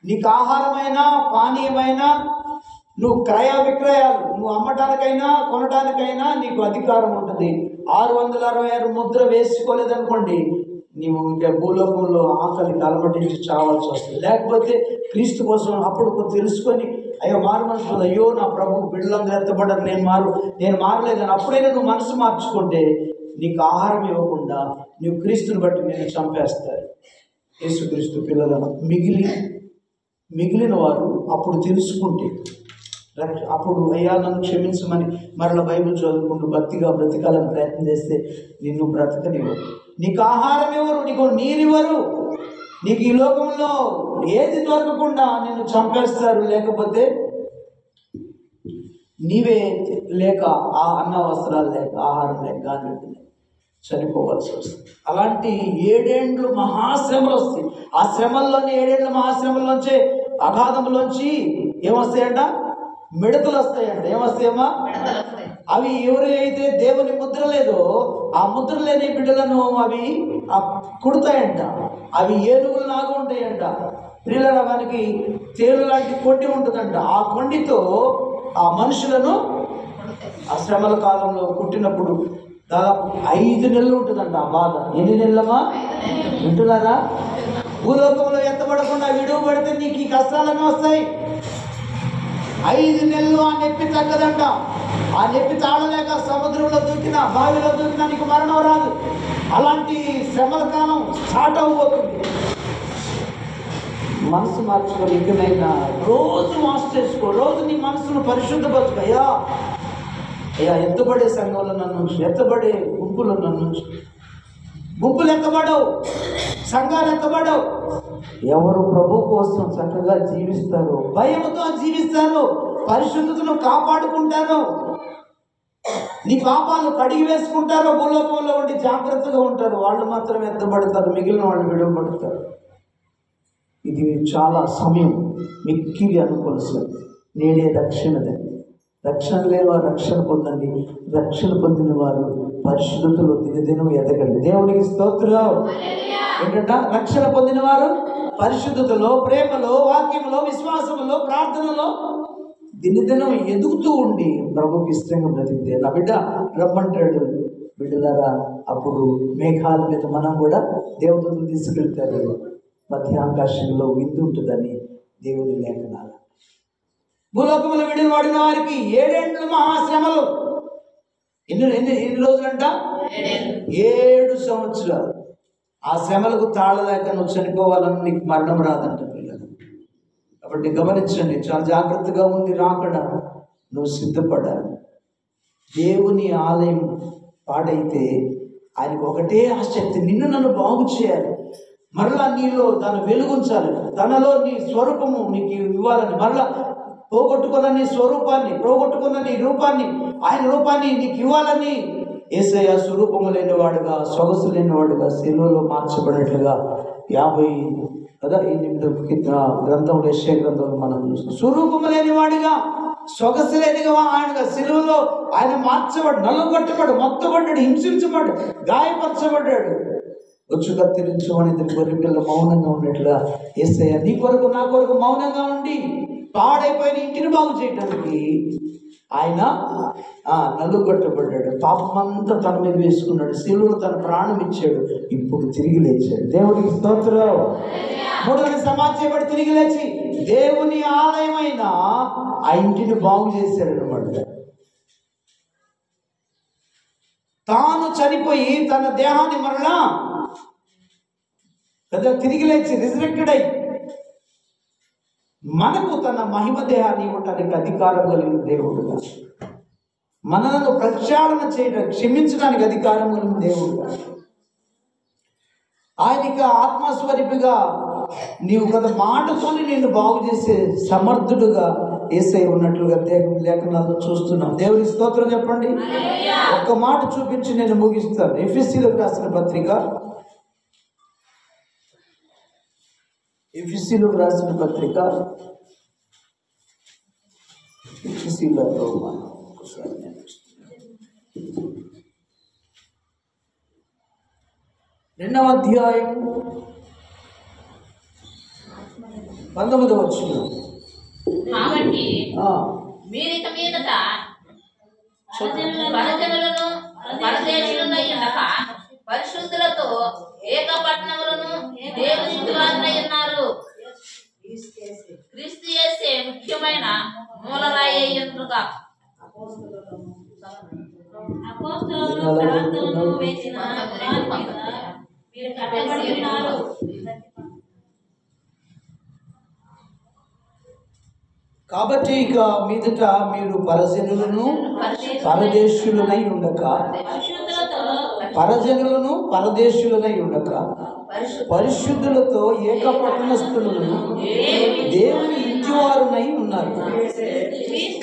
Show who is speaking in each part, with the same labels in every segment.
Speaker 1: నీకు ఆహారమైనా పానీయమైనా నువ్వు క్రయ విక్రయాలు నువ్వు అమ్మటానికైనా కొనటానికైనా నీకు అధికారం ఉంటుంది. 666 ముద్ర వేసుకోలేదనుకోండి, నీవు ఇంకా భూలోకంలో ఆకలికి అలమటించి చావాల్సి వస్తుంది. లేకపోతే క్రీస్తు కోసం అప్పుడు తెలుసుకొని అయ్యో మారు మనసు, అయ్యో నా ప్రభు బిడ్డలందరూ ఎత్తబడ్డారు, నేను మారలేదని అప్పుడైనా నువ్వు మనసు మార్చుకుంటే నీకు ఆహారం ఇవ్వకుండా నువ్వు క్రీస్తుని బట్టి నేను చంపేస్తారు. యేసుక్రీస్తు పిల్లలను మిగిలిన వారు అప్పుడు తెలుసుకుంటే అప్పుడు అయ్యా నన్ను క్షమించమని మరలా బైబిల్ చదువుకుంటూ భక్తిగా బ్రతకాలని ప్రయత్నం చేస్తే నిన్ను బ్రతకనివ్వరు, నీకు ఆహారం ఇవ్వరు, నీకు నీరివ్వరు, నీకు ఈ లోకంలో ఏది దొరకకుండా నిన్ను చంపేస్తారు. లేకపోతే నీవే లేక ఆ అన్న వస్త్రాలు లేక ఆహారం లేక గాలి చనిపోవాల్సి వస్తుంది. అలాంటి 7 ఏండ్లు మహాశ్రమలు వస్తాయి. ఆ శ్రమల్లోని 7 ఏండ్ల మహాశ్రమల్లోంచి అగాధంలోంచి ఏమొస్తాయంట? మిడతలు వస్తాయంట. ఏమొస్తాయమ్మా? అవి ఎవరైతే దేవుని ముద్ర లేదో ఆ ముద్ర లేని బిడ్డలను అవి కుడతాయంట. అవి ఏనుగులు లాగా ఉంటాయంట. పిల్లల మనకి తేలు లాంటి కొండి ఉంటుందంట. ఆ కొండితో ఆ మనుషులను ఆ శ్రమల కాలంలో కుట్టినప్పుడు దాదాపు 5 నెలలు ఉంటుందంట ఆ బాధ. ఎన్ని నెలలమ్మా వింటున్నారా? భూలోకంలో ఎత్తబడకుండా విడువబడితే నీకు ఈ కష్టాలన్నీ వస్తాయి. 5 నెలలు ఆ నొప్పి తగ్గదంట. ఆ నొప్పి తాళలేక సముద్రంలో దూకినా బావిలో దూకినా నీకు మరణం రాదు. అలాంటి శ్రమల కాలం స్టార్ట్ అవ్వబోతుంది. మనసు మార్చుకొని ఇంకనైనా రోజు మాస్ చేసుకో. రోజు నీ మనసును పరిశుద్ధపరచుకో. అయ్యా ఎత్తబడే సంఘంలో నన్ను, ఎత్తబడే గుంపులో నన్ను, గుంపులు ఎత్తబడవు, సంఘాలు ఎత్తబడవు. ఎవరు ప్రభు కోసం చక్కగా జీవిస్తారో, భయంతో జీవిస్తారో, పరిశుద్ధతను కాపాడుకుంటారో, నీ పాపాలను కడిగి వేసుకుంటారో, భూలోకంలో ఉండి జాగ్రత్తగా ఉంటారు, వాళ్ళు మాత్రం ఎత్తబడతారు, మిగిలిన వాళ్ళు విడవబడతారు. ఇది చాలా సమయం మిక్కిలి అనుకోవాల్సి. నేనే రక్షణ లేని వారు రక్షణ పొందండి, రక్షణ పొందిన వారు పరిశుద్ధతలో దినదినం ఎదగండి. దేవునికి స్తోత్రం. ఏంటంట? రక్షణ పొందిన వారు పరిశుద్ధతలో, ప్రేమలో, వాక్యంలో, విశ్వాసంలో, ప్రార్థనలో దినదినం ఎదుగుతూ ఉండి ప్రభుకి ఇష్టంగా బ్రతికితే నా బిడ్డ రమ్మంటాడు. బిడ్డలారా, అప్పుడు మేఘాల మీద మనం కూడా దేవతలను తీసుకెళ్తారు, మధ్యాకాశంలో విందు ఉంటుందని దేవుని లేఖనాలు. భూలోకముల విడిని వాడిన వారికి 7 ఏండ్లు మహాశ్రమలు. ఎన్ని రోజులంట? 7 సంవత్సరాలు. ఆ శ్రమలకు తాళలేక నువ్వు చనిపోవాలని నీకు మరణం రాదంట పిల్లలు. కాబట్టి గమనించండి, చాలా జాగ్రత్తగా ఉంది. రాకడా నువ్వు సిద్ధపడాలి. దేవుని ఆలయం పాడైతే ఆయనకు ఒకటే ఆసక్తి, నిన్ను నన్ను బాగు చేయాలి, మరలా నీలో దాన్ని వెలుగుంచాలి, తనలో నీ స్వరూపము నీకు ఇవ్వాలని, మరలా పోగొట్టుకున్న నీ స్వరూపాన్ని, పోగొట్టుకున్న నీ రూపాన్ని, ఆయన రూపాన్ని నీకు ఇవ్వాలని యేసయ్య స్వరూపము లేనివాడుగా, సొగసు లేనివాడుగా శిలువలో మార్చబడినట్లుగా 58 గ్రంథంలో, యెషయా గ్రంథంలో మనం చూస్తాం. స్వరూపము లేనివాడుగా, సొగసు లేనిగా ఆయనగా శిలువలో ఆయన మార్చబడి, నలుగొట్టబడి, మొత్తబడ్డాడు, హింసించబడ్డాడు, గాయపరచబడ్డాడు. వచ్చు కత్తిరించమని గొర్రె పిల్ల మౌనంగా ఉన్నట్లుగా యేసయ్య నీ కొరకు నా కొరకు మౌనంగా ఉండి పాడైపోయిన ఇంటిని బాగు చేయడానికి ఆయన నలుగొట్టబడ్డాడు. పాపమంతా తన మీద వేసుకున్నాడు, శిలువలో తన ప్రాణం ఇచ్చాడు, ఇప్పుడు తిరిగి లేచాడు. దేవునికి స్తోత్రం. మూడోని సమాధి చేయబడి తిరిగి లేచి దేవుని ఆలయమైన ఆ ఇంటిని బాగు చేశాడు అన్నమాట. తాను చనిపోయి తన దేహాన్ని మరలా కదా తిరిగి లేచి రిజరెక్టెడ్ అయి మనకు తన మహిమ దేహాన్ని ఇవ్వటానికి అధికారం కలిగిన దేవుడుగా, మనలను ప్రక్షాళన చేయడం, క్షమించడానికి అధికారం కలిగిన దేవుడుగా, ఆయనకి ఆత్మస్వరూపిగా నీవు కదా మాటతోని నేను బాగు చేసే సమర్థుడుగా యేసయ్య ఉన్నట్లుగా దేవుని లేఖనాలను చూస్తున్నాం. దేవుని స్తోత్రం చెప్పండి. ఒక్క మాట చూపించి నేను ముగిస్తాను. ఎఫెసీయులకు రాసిన పత్రిక, ఎఫెసీయులకు రాసిన పత్రిక, ఎఫెసీయులలో 2వ అధ్యాయం 19వ వచనం.
Speaker 2: కాబట్టి మీరిక మీదట పరజనులను పరదేశులనై ఉండక పరిశుద్ధులతో ఏకపట్నములను దేవుని వారినై ఉన్నారు. క్రీస్తు యేసే ముఖ్యమైన మూలరాయి అయ్యుండుగా. అపోస్తలులను ప్రార్థనలు వేసిన వారి మీద మీరు కట్టబడి ఉన్నారు.
Speaker 1: కాబట్టి ఇక మీదట మీరు పరజనులను పరదేశులనై ఉండక పరిశుద్ధులతో ఏకపట్టణస్థులను దేవుని ఇంటివారునై ఉన్నారు.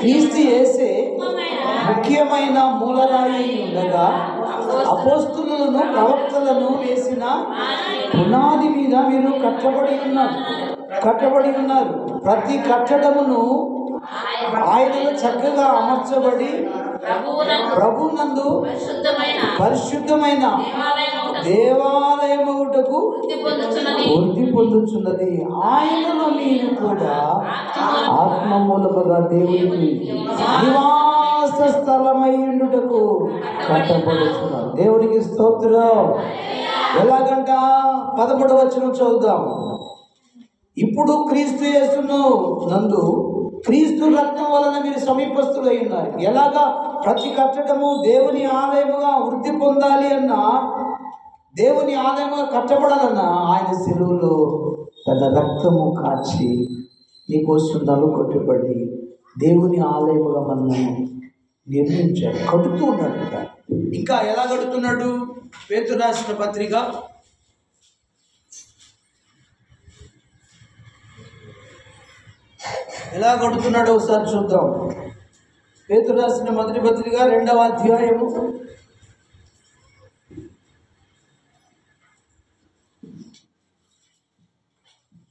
Speaker 1: క్రీస్తు యేసే ముఖ్యమైన మూలరాయి ఉండగా అపోస్తలులను ప్రవక్తలను వేసిన పునాది మీద మీరు కట్టబడి ఉన్నారు. ప్రతి కట్టడమును ఆయనలో చక్కగా అమర్చబడి ప్రభునందు పరిశుద్ధమైన దేవాలయముటకు వృద్ధి పొందుచున్నది. ఆయనలో మీరు కూడా ఆత్మ మూలముగా దేవునికి నివాస స్థలమైండుటకు కట్టబడుతున్నారు. దేవునికి స్తోత్రం. ఎలాగంట 13వ వచనం చదువుదాం. ఇప్పుడు క్రీస్తు యేసును నందు క్రీస్తు రక్తం వలన మీరు సమీపస్తులై ఉన్నారు. ఎలాగా ప్రతి కట్టడము దేవుని ఆలయముగా వృద్ధి పొందాలి అన్నా, దేవుని ఆలయముగా కట్టబడాలన్నా ఆయన శిలువలో తన రక్తము కాచి నీకోసం నలుగొట్టబడి దేవుని ఆలయముగా మనల్ని నిర్మించాడు, కడుతూ ఉన్నాడు. ఇంకా ఎలా కడుతున్నాడు? పేతురు రాసిన పత్రిక ఎలా కడుతున్నాడో ఒకసారి చూద్దాం. పేతురు రాసిన మొదటి పత్రిక 2వ అధ్యాయము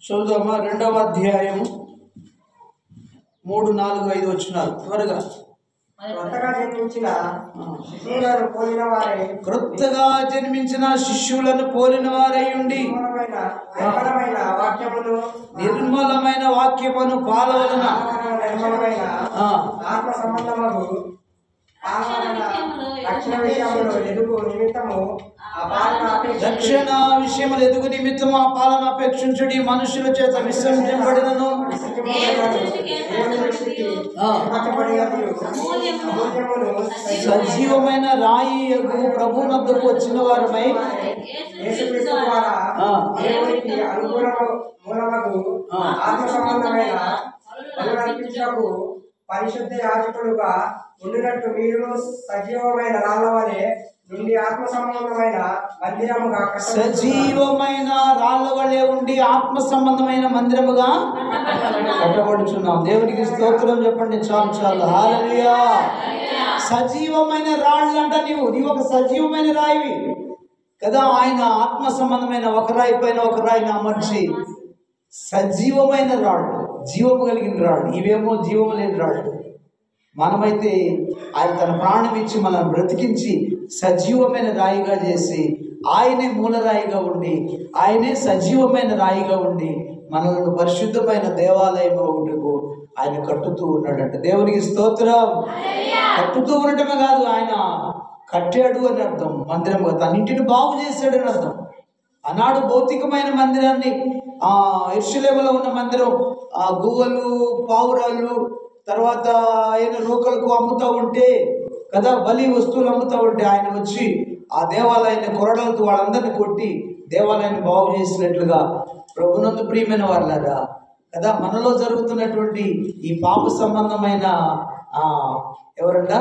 Speaker 1: చూద్దామా? 2వ అధ్యాయము 3, 4, 5 వచనాలు త్వరగా. క్రొత్తగా జన్మించిన శిష్యులను పోలిన వారై ఉండి నిర్మలమైన వాక్యమును పాలవలన
Speaker 3: ఆత్మ సంబంధము
Speaker 1: రక్షణ విషయములు ఎదుగు నిమిత్తము ఆ పాలన అపేక్షించుడి. మనుషుల చేత విసర్జింపబడినను సజీవమైన రాయి ప్రభువునొద్దకు వచ్చిన వారమై
Speaker 3: ఆత్మ సంబంధమైన పరిశుద్ధ యాజకులుగా ఉండినట్టు మీరు సజీవమైన రాళ్ళ వలె నుండి ఆత్మ సంబంధమైన మందిరముగా
Speaker 1: సజీవమైన రాళ్ళ వలె ఉండి ఆత్మ సంబంధమైన మందిరముగా కట్టబడుచున్నాం. దేవునికి స్తోత్రం చెప్పండి. చాలు. హల్లెలూయా. సజీవమైన రాళ్ళు అంట. నీవు ఒక సజీవమైన రాయివి కదా. ఆయన ఆత్మ సంబంధమైన ఒక రాయి పైన ఒక రాయిని అమర్చి సజీవమైన రాళ్ళు, జీవము కలిగిన రాళ్ళు. ఇవేమో జీవము లేని రాళ్ళు. మనమైతే ఆయన తన ప్రాణం ఇచ్చి మనల్ని బ్రతికించి సజీవమైన రాయిగా చేసి ఆయనే మూలరాయిగా ఉండి ఆయనే సజీవమైన రాయిగా ఉండి మనల్ని పరిశుద్ధమైన దేవాలయం ఒకటికు ఆయన కట్టుతూ ఉన్నాడంట. దేవునికి స్తోత్రం. కట్టుతూ ఉండటమే కాదు, ఆయన కట్టాడు అని అర్థం. మందిరంగా తన ఇంటిని బాగు చేశాడు అని అర్థం. ఆనాడు భౌతికమైన మందిరాన్ని యెరూషలేములో ఉన్న మందిరం గువ్వలు, పావురాళ్ళు, తర్వాత ఆయన నూకలకు అమ్ముతూ ఉంటే కదా, బలి వస్తువులు అమ్ముతూ ఉంటే ఆయన వచ్చి ఆ దేవాలయాన్ని కొరడలతో వాళ్ళందరినీ కొట్టి దేవాలయాన్ని బాగు చేసినట్లుగా ప్రభునందు ప్రియమైన వాళ్ళారా కదా, మనలో జరుగుతున్నటువంటి ఈ పాప సంబంధమైన ఎవరంట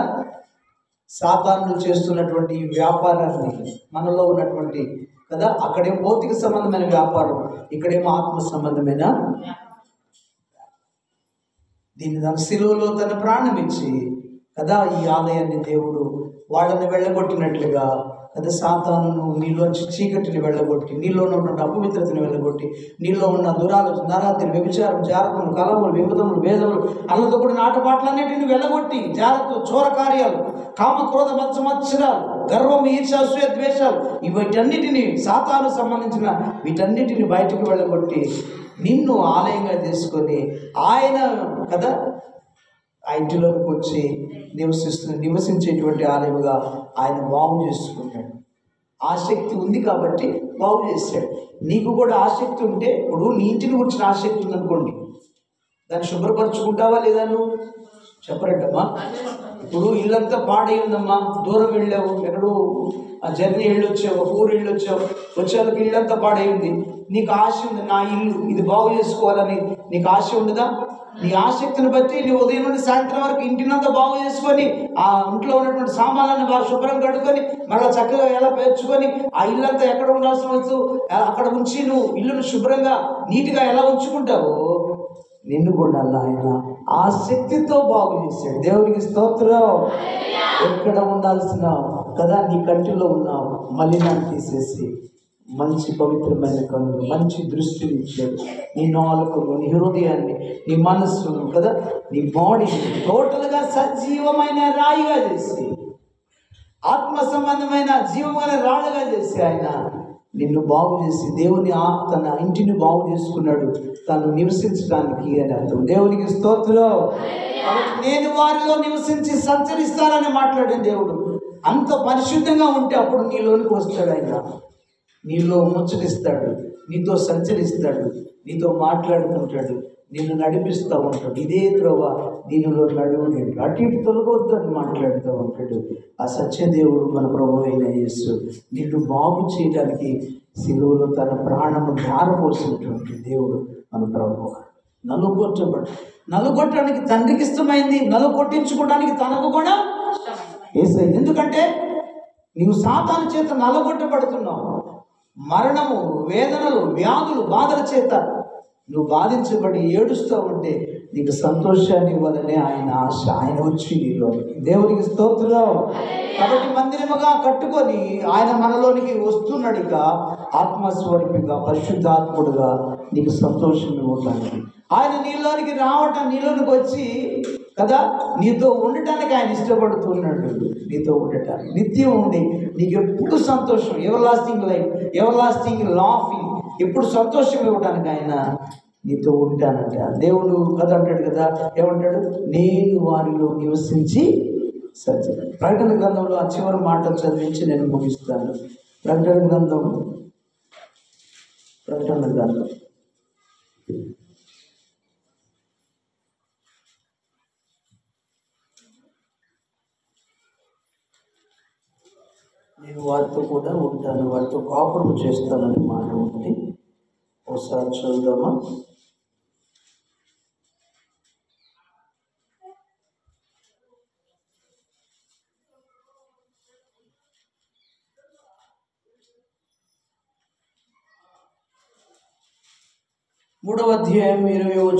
Speaker 1: సాతానులు చేస్తున్నటువంటి ఈ వ్యాపారాన్ని మనలో ఉన్నటువంటి కదా, అక్కడేమో భౌతిక సంబంధమైన వ్యాపారం, ఇక్కడేమో ఆత్మ సంబంధమైన. దీన్ని తన శిలువలో తన ప్రాణం ఇచ్చి కదా ఈ ఆలయాన్ని దేవుడు వాళ్ళని వెళ్ళగొట్టినట్లుగా కదా, సాతానును నీలోంచి చీకటిని వెళ్ళగొట్టి, నీలో ఉన్నటువంటి అపవిత్రతని వెళ్ళగొట్టి, నీలో ఉన్న దురాలోచన, నరాత్రి, వ్యభిచారం, జారతములు, కలములు, విమతములు, భేదములు, అల్లతో కూడిన ఆటపాటలన్నిటిని వెళ్ళగొట్టి, జారత్వం, చోర కార్యాలు, కామ, క్రోధ, మత్సరాలు, గర్వం, ఈర్ష్య, అసూయ, ద్వేషాలు, వీటన్నిటిని సాతాను సంబంధించిన వీటన్నిటిని బయటకు వెళ్ళగొట్టి నిన్ను ఆలయంగా చేసుకొని ఆయన కదా ఆ ఇంటిలోకి వచ్చి నివసించేటువంటి ఆలయముగా ఆయన బాగు చేసుకున్నాడు. ఆసక్తి ఉంది కాబట్టి బాగు చేశాడు. నీకు కూడా ఆసక్తి ఉంటే, ఇప్పుడు నీ ఇంటిని గురించిన ఆసక్తి ఉందనుకోండి, దాన్ని శుభ్రపరచుకుంటావా లేదా? నువ్వు చెప్పరంటమ్మా. ఇప్పుడు ఇల్లంతా పాడై ఉందమ్మా, దూరం వెళ్ళావు, ఎక్కడో ఆ జర్నీ వెళ్ళొచ్చావు, ఒక ఊరు వెళ్ళొచ్చావు, వచ్చేళ్ళకి ఇల్లంతా పాడై ఉంది. నీకు ఆశ ఉంది, నా ఇల్లు ఇది బాగు చేసుకోవాలని నీకు ఆశ ఉండదా? నీ ఆసక్తిని బట్టి నీ ఉదయం నుండి సాయంత్రం వరకు ఇంటినంతా బాగు చేసుకొని ఆ ఇంట్లో ఉన్నటువంటి సామాన్లను బాగా శుభ్రం కట్టుకొని మళ్ళీ చక్కగా ఎలా పేర్చుకొని ఆ ఇల్లంతా ఎక్కడ ఉండాల్సిన వచ్చు అక్కడ ఉంచి నువ్వు ఇల్లును శుభ్రంగా నీట్గా ఎలా ఉంచుకుంటావో నిన్ను కూడా ఆయన ఆసక్తితో బాగు చేశాడు. దేవునికి స్తోత్రం. ఎక్కడ ఉండాల్సిన కదా నీ కంటిలో ఉన్నావు, మలినాన్ని తీసేసి మంచి పవిత్రమైన కన్నులు, మంచి దృష్టిని ఇచ్చాడు. నీ నాలుకను, నీ హృదయాన్ని, నీ మనస్సును కదా నీ బాడీని టోటల్గా సజీవమైన రాయిగా చేసి, ఆత్మ సంబంధమైన జీవమైన రాళ్ళగా చేసి ఆయన నిన్ను బాగు చేసి దేవుని తన ఇంటిని బాగు చేసుకున్నాడు, తను నివసించడానికి అని అర్థం. దేవునికి స్తోత్రం. కాబట్టి నేను వారిలో నివసించి సంచరిస్తానని మాట్లాడిన దేవుడు అంత పరిశుద్ధంగా ఉంటే అప్పుడు నీలోనికి వస్తాడు. ఆయన నీలో ముచ్చటిస్తాడు, నీతో సంచరిస్తాడు, నీతో మాట్లాడుతుంటాడు, నిన్ను నడిపిస్తూ ఉంటాడు. ఇదే త్రోవ దీనిలో నడువు, నేను అటు ఇటు తొలగొద్దని మాట్లాడుతూ ఉంటాడు. ఆ సత్యదేవుడు మన ప్రభువు అయిన యేసు నిన్ను బాగు చేయడానికి శిలువలో తన ప్రాణము ధారపోసినటువంటి దేవుడు మన ప్రభువు. నలుగొట్టడానికి తండ్రికి ఇష్టమైంది, నలుగొట్టించుకోవడానికి తనకు కూడా యేసయ్య. ఎందుకంటే నీవు సాతాను చేత నలగొట్టబడుతున్నావు. మరణము, వేదనలు, వ్యాధులు, బాధల చేత నువ్వు బాధించబడి ఏడుస్తూ ఉంటే నీకు సంతోషాన్ని ఇవ్వాలనే ఆయన ఆశ. ఆయన వచ్చి నీలోనికి. దేవునికి స్తోత్రం. కాబట్టి మందిరముగా కట్టుకొని ఆయన మనలోనికి వస్తున్నాడు. ఇక ఆత్మస్వరూపిగా, పరిశుద్ధాత్ముడుగా నీకు సంతోషం ఇవ్వటానికి ఆయన నీలోనికి రావటం, నీలోనికి వచ్చి కదా నీతో ఉండటానికి ఆయన ఇష్టపడుతున్నాడు. నీతో ఉండటానికి నిత్యం ఉండి నీకు ఎప్పుడు సంతోషం, ever lasting life, ever lasting laughing, ఎప్పుడు సంతోషం ఇవ్వడానికి ఆయన నీతో ఉంటానంట. దేవుడు కదా అంటాడు కదా, ఏమంటాడు? నేను వారిలో నివసించి సత్యం. ప్రకటన గ్రంథంలో ఆ చివరి మాట చదివించి నేను ముగిస్తాను. ప్రకటన గ్రంథం నేను వారితో కూడా ఉంటాను, వారితో కాపురం చేస్తానని మాట ఉంది. ఒకసారి చూద్దామా? మూడవ అధ్యాయం 20వ